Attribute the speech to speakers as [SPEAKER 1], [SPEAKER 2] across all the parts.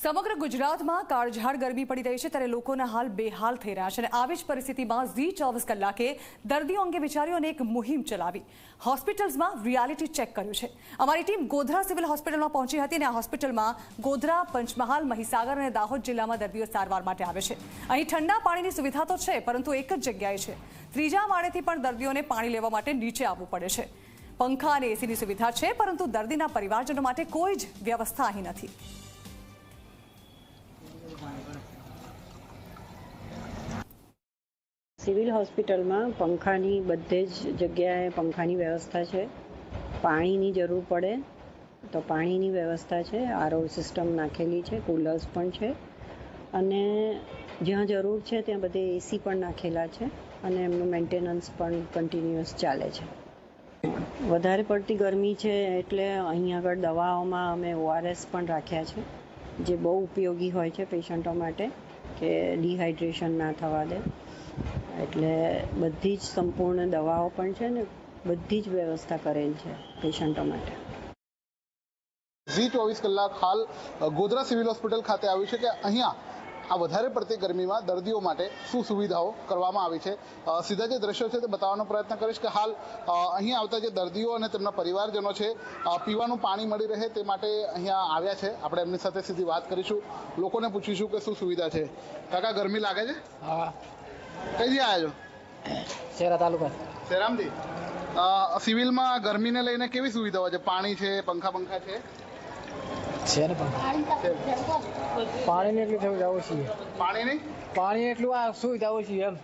[SPEAKER 1] સમગ્ર ગુજરાતમાં કાળઝાળ ગરમી પડી રહી છે ત્યારે લોકોના હાલ બેહાલ થઈ રહ્યા છે અને આવી જ પરિસ્થિતિમાં ઝી 24 કલાકે દર્દીઓ અંગે વિચાર્યું અને એક મુહિમ ચલાવી હોસ્પિટલ્સમાં રિયાલિટી ચેક કર્યું છે। અમારી ટીમ ગોધરા સિવિલ હોસ્પિટલમાં પહોંચી હતી અને આ હોસ્પિટલમાં ગોધરા, પંચમહાલ, મહીસાગર અને દાહોદ જિલ્લામાં દર્દીઓ સારવાર માટે આવે છે। અહીં ઠંડા પાણીની સુવિધા તો છે પરંતુ એક જ જગ્યાએ છે। ત્રીજા માળેથી પણ દર્દીઓને પાણી લેવા માટે નીચે આવવું પડે છે। પંખા અને એસીની સુવિધા છે પરંતુ દર્દીના પરિવારજનો માટે કોઈ જ વ્યવસ્થા અહીં નથી।
[SPEAKER 2] સિવિલ હોસ્પિટલમાં પંખાની બધે જ જગ્યાએ પંખાની વ્યવસ્થા છે। પાણીની જરૂર પડે તો પાણીની વ્યવસ્થા છે। આરઓ સિસ્ટમ નાખેલી છે, કુલર્સ પણ છે અને જ્યાં જરૂર છે ત્યાં બધે એસી પણ નાખેલા છે અને એમનું મેન્ટેનન્સ પણ કન્ટિન્યુઅસ ચાલે છે। વધારે પડતી ગરમી છે એટલે અહીં આગળ દવાઓમાં અમે ORS પણ રાખ્યા છે જે બહુ ઉપયોગી હોય છે પેશન્ટો માટે કે ડિહાઇડ્રેશન ના થવા દે। એટલે બધી જ સંપૂર્ણ દવાઓ પણ છે ને બધી જ વ્યવસ્થા કરેલ છે પેશન્ટો માટે।
[SPEAKER 3] ઝી 24 કલાક હાલ ગોધરા સિવિલ હોસ્પિટલ ખાતે આવ્યું છે કે અહીંયા આ વધારે પડતી ગરમીમાં દર્દીઓ માટે શું સુવિધાઓ કરવામાં આવી છે। સીધા જે દ્રશ્યો છે તે બતાવવાનો પ્રયત્ન કરીશ કે હાલ અહીં આવતા જે દર્દીઓ અને તેમના પરિવારજનો છે પીવાનું પાણી મળી રહે તે માટે અહીંયા આવ્યા છે। આપણે એમની સાથે સીધી વાત કરીશું, લોકોને પૂછીશું કે શું સુવિધા છે। કાકા, ગરમી લાગે છે?
[SPEAKER 4] હા।
[SPEAKER 3] કઈથી આવ્યા છો?
[SPEAKER 4] શેરા તાલુકા
[SPEAKER 3] શેરામથી। સિવિલમાં ગરમીને લઈને કેવી સુવિધાઓ છે? પાણી છે, પંખા છે?
[SPEAKER 4] છે ને પાણીની એટલી સુવિધા ઓછી છે।
[SPEAKER 3] પાણી
[SPEAKER 4] એટલું આ સુવિધા ઓછી એમ।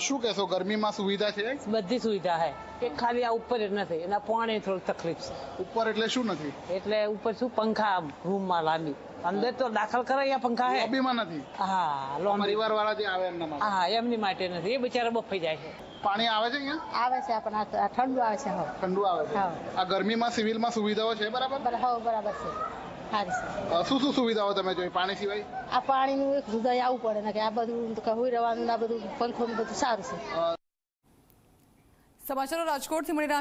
[SPEAKER 3] શું કહેશો, ગરમીમાં સુવિધા છે?
[SPEAKER 5] બધી સુવિધા છે, એક ખાલી આ ઉપર જ નથી, એના પાણી થોડી તકલીફ છે।
[SPEAKER 3] ઉપર એટલે શું નથી?
[SPEAKER 5] એટલે ઉપર શું પંખા રૂમમાં લાંબી અંદર તો દાખલ કરે અહીંયા પંખા છે,
[SPEAKER 3] લોબીમાં નથી?
[SPEAKER 5] હા,
[SPEAKER 3] પરિવાર વાળા જે આવે એમના માટે?
[SPEAKER 5] હા, એમની માટે નથી, એ બિચારા બફાઈ જાય છે।
[SPEAKER 3] પાણી આવે છે અહીંયા?
[SPEAKER 6] આવે છે પણ આ ઠંડુ આવે છે।
[SPEAKER 3] ઠંડુ આવે છે। આ ગરમીમાં સિવિલમાં સુવિધાઓ છે બરાબર?
[SPEAKER 6] બરાબર છે, સારી છે।
[SPEAKER 3] શું સુવિધાઓ તમે જોઈ પાણી સિવાય?
[SPEAKER 6] આ પાણીનું એક હૃદય આવવું પડે ને કે આ બધું હોઈ રહેવાનું, આ બધું પંખોનું બધું સારું છે।
[SPEAKER 1] સમાચારો રાજકોટથી મળી રહ્યા